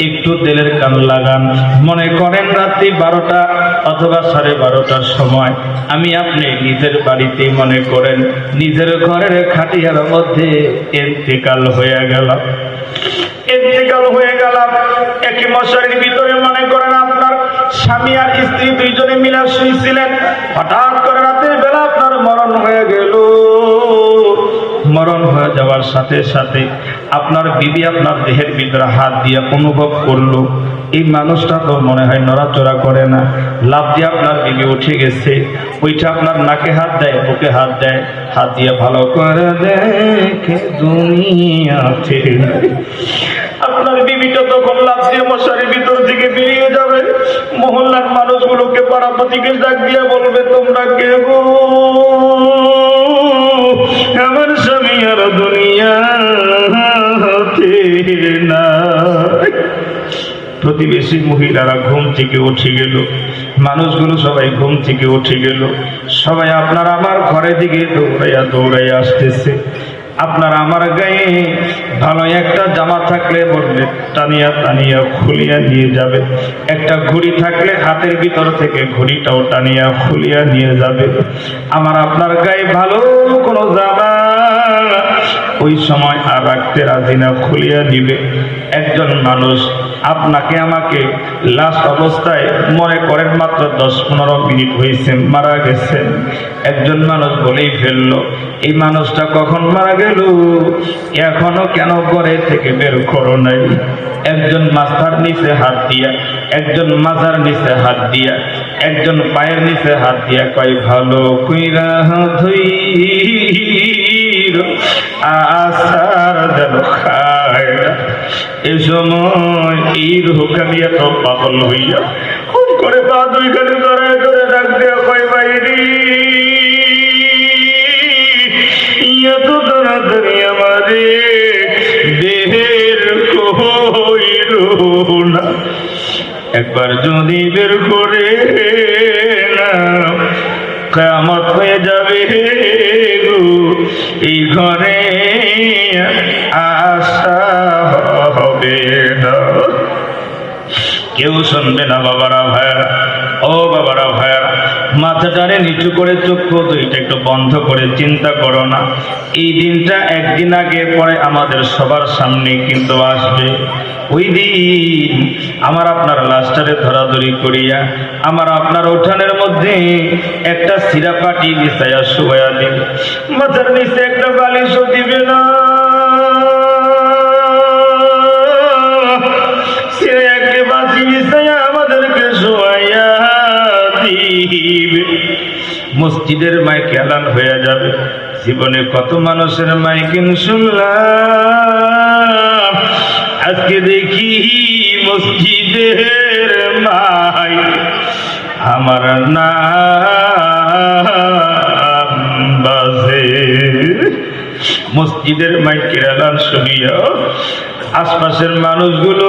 একটু তেলের কান লাগান। মনে করেন রাত্রি 12টা অথবা 12:30টার সময় আমি আপনি নিজের বাড়িতে, মনে করেন নিজের ঘরের খাটিয়ার মধ্যে ইন্তেকাল হয়ে গেলাম। একই মশারির ভিতরে মনে করেন আপনার স্বামী আর স্ত্রী দুইজনে মিলে শুয়েছিলেন। হঠাৎ করে রাতের বেলা আপনার মরণ হয়ে গেল। মরণ হয়ে যাওয়ার সাথে সাথে আপনার বিবি আপনার দেহের ভিতরে হাত দিয়ে অনুভব করলো এই মানুষটা তো মনে হয় নড়াচড়া করে না। লাফ দিয়ে আপনার বিবি উঠে গেছে। ওইটা আপনার নাকে হাত দেয়, বুকে হাত দেয়, হাত দিয়ে ভালো করে দেখে দুনিয়াতে। আপনার বিবিটা তখন লাফ দিয়ে মশারির ভিতর থেকে বেরিয়ে যাবে। মহল্লার মানুষগুলোকে পাড়াপতিকে ডাক দিয়ে বলবে, তোমরা কে গো? আমার স্বামী আর দুনিয়াতে নাই। প্রতিবেশী মহিলারা ঘুম থেকে উঠে গেল, মানুষগুলো সবাই ঘুম থেকে উঠে গেল। সবাই আপনার আমার ঘরের দিকে দৌড়াইয়া দৌড়াইয়া আসতেছে। আপনার আমার গায়ে ভালো একটা জামা থাকলে বলবে টানিয়া টানিয়া খুলিয়া নিয়ে যাবে। একটা ঘড়ি থাকলে হাতের ভিতর থেকে ঘড়িটাও টানিয়া খুলিয়া নিয়ে যাবে। আমার আপনার গায়ে ভালো কোনো জামা ওই সময় আর রাখতে রাজি না, খুলিয়া দিবে। একজন মানুষ আপনাকে আমাকে লাস্ট অবস্থায় মনে করেন মাত্র 10-15 মিনিট হয়েছে মারা গেছেন। একজন মানুষ বলেই ফেললো, এই মানুষটা কখন মারা গেল, এখনো কেন ঘরে থেকে বের করো নাই? একজন মাথার নিচে হাত দিয়া, একজন মাথার নিচে হাত দিয়া, একজন পায়ের নিচে হাত দিয়া কয়, ভালো কইরা ধুই আসার যেন খায়। এ সময় এই রুখানি এত পাগল হইয়া খুব করে পা দুইখানি ধরে ধরে ডাক দেওয়া কয়, বাইরে এত তাড়াতাড়ি আমারে বের কইর না, একবার যদি বের করে না কিয়ামত হয়ে যাবে গো, এই ঘরে আসা হবে না। কেউ শুনবে না বাবারা ভাইয়ারা, ও বাবারা ভাইয়ারা, মাথাটারে নিচু করে চক্ষু দুইটা একটু বন্ধ করে চিন্তা করো না। এই দিনটা একদিন আগে পরে আমাদের সবার সামনে কিন্তু আসবে। ওই দিন আমার আপনার লাশটারে ধরাধরি করিয়া আমার আপনার উঠানের মধ্যে একটা সিরাপাটি বিছাইয়া শুয়াইয়া দিবে, মাথার নিচে একটা বালিশও দিবে না। আমাদেরকে শোয়াইয়া দিবে। মসজিদের মাইকে এলান হয়ে যাবে। জীবনে কত মানুষের মাইকিন শুনলাম, আজকে দেখি মসজিদের মাইক আমার নাম বাজে। মসজিদের মাইকের এলান শুনিয়া আশপাশের মানুষগুলো,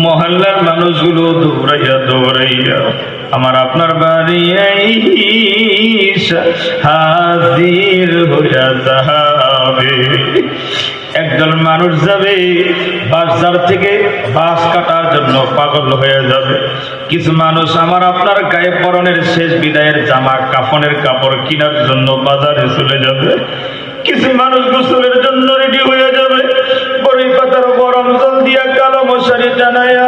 মহল্লার মানুষগুলো দৌড়াইয়া দৌড়াইয়া আমার আপনার বাড়ি হাজির হইয়া যাবে। একজন মানুষ যাবে বাজার থেকে বাঁশ কাটার জন্য পাগল হয়ে যাবে। কিছু মানুষ আমার আপনার গায়ে পরনের শেষ বিদায়ের জামা কাফনের কাপড় কেনার জন্য বাজারে চলে যাবে। কিছু মানুষ গোসলের জন্য রেডি হয়ে যাবে। বড়ই পাতার গরম জল দিয়া কালো মশারি টানায়া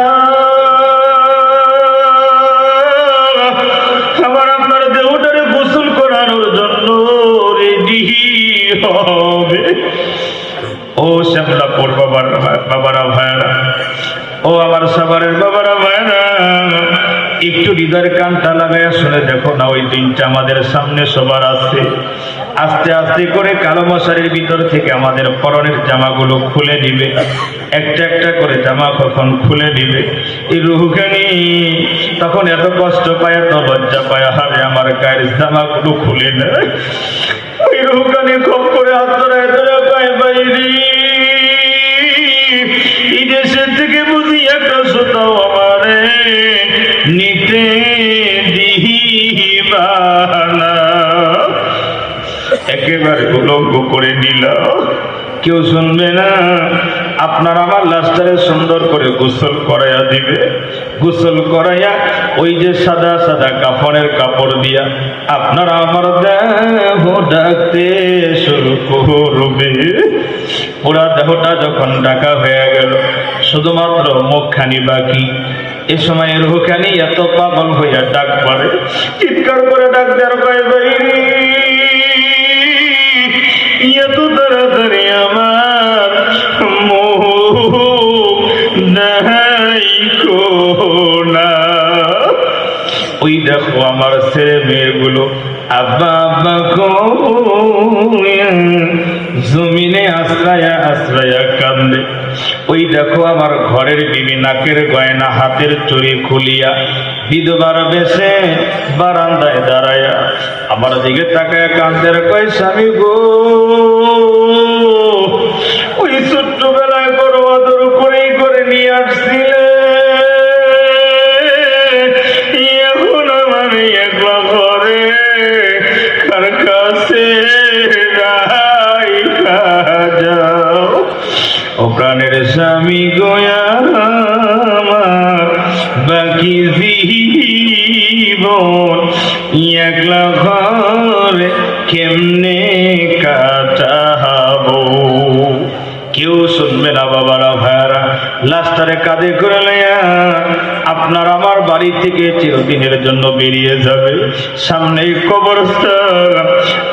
আমার আপনার দেহটারে গোসল করানোর জন্য রেডি হবে। ও শ্যামলাপুর বাবারা ভাইয়ারা, ও আমার সাভারের বাবারা ভাইয়ারা, একটু হৃদয়ের কানটা লাগাইয়া শুনে দেখো না, ওই দিনটা আমাদের সামনে সবার আছে। আস্তে আস্তে করে কালো মশারির ভিতর থেকে আমাদের পরনের জামাগুলো খুলে দিবে। একটা একটা করে জামা কখন খুলে দিবে, এই রুহখানি তখন এত কষ্ট পায়, এত লজ্জা পায়, হারে আমার গায়ের জামাগুলো খুলে নেয়। ওই রুহখানি খুব করে হাত ধরে ধরে পায়, বাইরে এই দেশের থেকে বুঝি একটা সুতাও আমারে নিতে দিবা না। একেবারে উলঙ্গ করে নিল, কেউ শুনবে না। আপনার আমার লাশটারে সুন্দর করে গোসল করাইয়া দিবে। গোসল করাইয়া ওই যে সাদা সাদা কাফনের কাপড় দিয়া আপনারা আমার দেহ ডাকতে শুরু করবে। পুরা দেহটা যখন ডাকা হয়ে গেল, শুধুমাত্র মুখখানি বাকি। এ সময় রুহখানি এত পাগল হইয়া ডাক পড়ে, চিৎকার করে ডাক দেওয়ার কয়, বাইরে এত তাড়াতাড়ি আমার মুখ দেখাইকো না। ওই দেখো আমার ছেলে মেয়েগুলো আব্বা আব্বা কইয়া জমিনে আশ্রয়া আশ্রয়া কান্দে। ওই দেখো আমার ঘরের বিবি নাকের গয়না হাতের চুড়ি খুলিয়া বিধবার বেশে বারান্দায় দাঁড়ায়া আমার দিকে তাকায় কান্দের কয়, স্বামী গো, ওই ছোট্টবেলায় বড় আদর করেই করে নিয়ে আসছিলে, এখন আমার একলা ঘরে কার কাছে যাও। ও প্রাণের স্বামী গোয়া আমার বাকি জীবন একলা ঘরে কেমনে কাটাবো। কেউ শুনবে না বাবারা ভাইয়ারা। লাস্টারে কাঁধে করে লইয়া আপনার আমার বাড়ি থেকে চিরদিনের জন্য বেরিয়ে যাবে। সামনে কবরস্থান।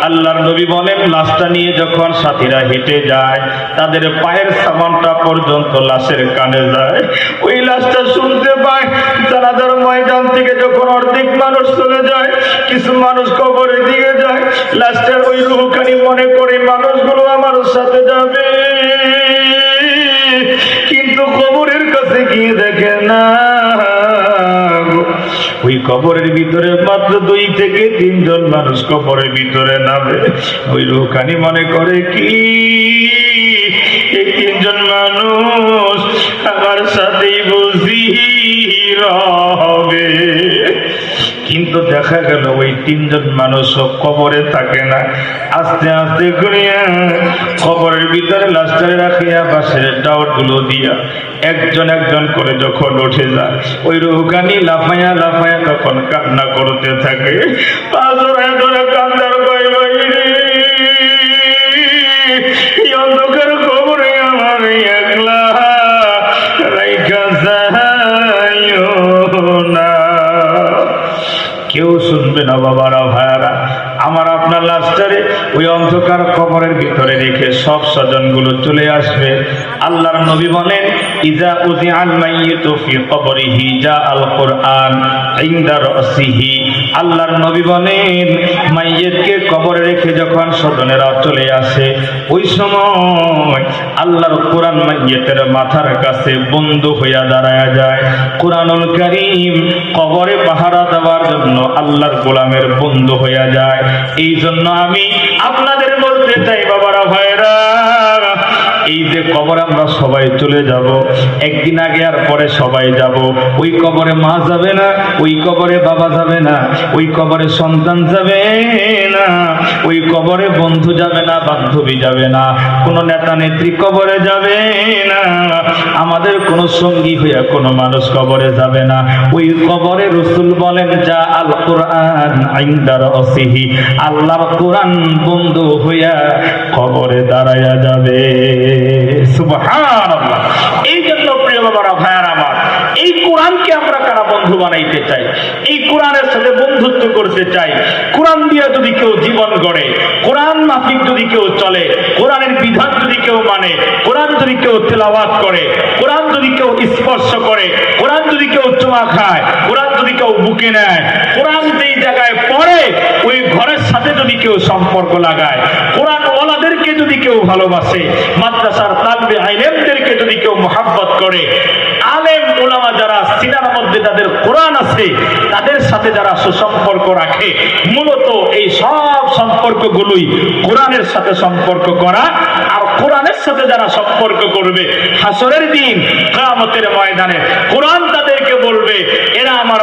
আল্লাহর নবী বলেন, লাশটা নিয়ে যখন সাথীরা হেঁটে যায় তাদের পায়ের সামানটা পর্যন্ত লাশের কানে যায়। ওই লাশটা শুনতে পায়। জানাজার ময়দান থেকে যখন অর্ধেক মানুষ চলে যায়, কিছু মানুষ কবরের দিকে যায়, লাশটার ওই রূহখানি মনে করে মানুষগুলো আমার সাথে যাবে, কিন্তু কবরের কাছে গিয়ে দেখে না, ওই কবরের ভিতরে মাত্র 2 থেকে 3 জন মানুষ কবরের ভিতরে নামে। ওই রূহখানি মনে করে কি এই 3 জন মানুষ আমার সাথেই বুঝি রবে। কিন্তু দেখা গেল ওই 3 জন মানুষ কবরে থাকে না। আস্তে আস্তে করিয়া কবরের ভিতরে লাশটারে রাখিয়া বাঁশের টাওয়ারগুলো দিয়া একজন একজন করে যখন উঠে যায়, ওই রুহখানি লাফাইয়া লাফাইয়া তখন কান্না করতে থাকে। কান্দার কয়, বাইরে অন্ধকার কবরে আমার একলা রাইখা যাইও না। কেউ শুনবে না বাবারা ভাইয়ারা। আমার আপনার লাস্টারে ওই অন্ধকার কবরের ভিতরে রেখে সব স্বজনগুলো চলে আসবে। আল্লাহর নবী বলেন, ইজা উযিআল মাইয়িতু ফি কবরিহি জাআল কুরআন ইনদা রাসিহি। আল্লাহর নবী বলেন, মাইয়িতকে কবরে রেখে যখন স্বজনেরা চলে আসে, ওই সময় আল্লাহর কোরআন মাইয়িতের মাথার কাছে বন্ধু হইয়া দাঁড়ায়া যায়। কোরআনুল কারীম কবরে পাহারা দেওয়ার জন্য আল্লাহর গোলামের বন্ধু হইয়া যায়। এই জন্য আমি আপনাদের বলতে চাই বাবারা ভাইরা, এই যে কবরে আমরা সবাই চলে যাব, একদিন আগে আর পরে সবাই যাব। ওই কবরে মা যাবে না, ওই কবরে বাবা যাবে না, ওই কবরে সন্তান যাবে না, ওই কবরে বন্ধু যাবে না, বান্ধবী যাবে না, কোনো নেতা নেত্রী কবরে যাবে না, আমাদের কোনো সঙ্গী হইয়া কোনো মানুষ কবরে যাবে না। ওই কবরে রাসূল বলেন, যা আল কুরআন ইনদা রাসিহি, আল্লাহর কোরআন বন্ধু হইয়া কবরে দাঁড়ায়া যাবে। সুবহানাল্লাহ। এই জন্য প্রিয় বাবারা ভাইয়ারা আমার, এই কোরআনকে আমরা কারা বন্ধু বানাইতে চাই, এই কোরআনের সাথে বন্ধুত্ব করতে চাই। কোরআন দিয়ে যদি কেউ জীবন গড়ে, কোরআন মাফিক যদি কেউ চলে, কোরআনের বিধান যদি কেউ মানে, কোরআন যদি কেউ তেলাওয়াত করে, কোরআন যদি কেউ স্পর্শ করে, কোরআন যদি কেউ চুমা খায়, কোরআন যদি কেউ বুকে নেয়, কোরআন যেই জায়গায় পড়ে ওই ঘরের সাথে যদি কেউ সম্পর্ক লাগায়, কোরআন ওয়ালাদেরকে যদি কেউ ভালোবাসে, মাদ্রাসার তালবে ইলমদেরকে যদি কেউ মুহাব্বত করে, আলেম উলামা যারা সিনার মধ্যে যাদের কোরআন আছে তাদের সাথে যারা সুসম্পর্ক রাখে, মূলত এই সব সম্পর্কগুলোই কোরআনের সাথে সম্পর্ক করা। আর কোরআনের সাথে যারা সম্পর্ক করবে, হাসরের দিন কিয়ামতের ময়দানে কোরআন তাদেরকে বলবে, এরা আমার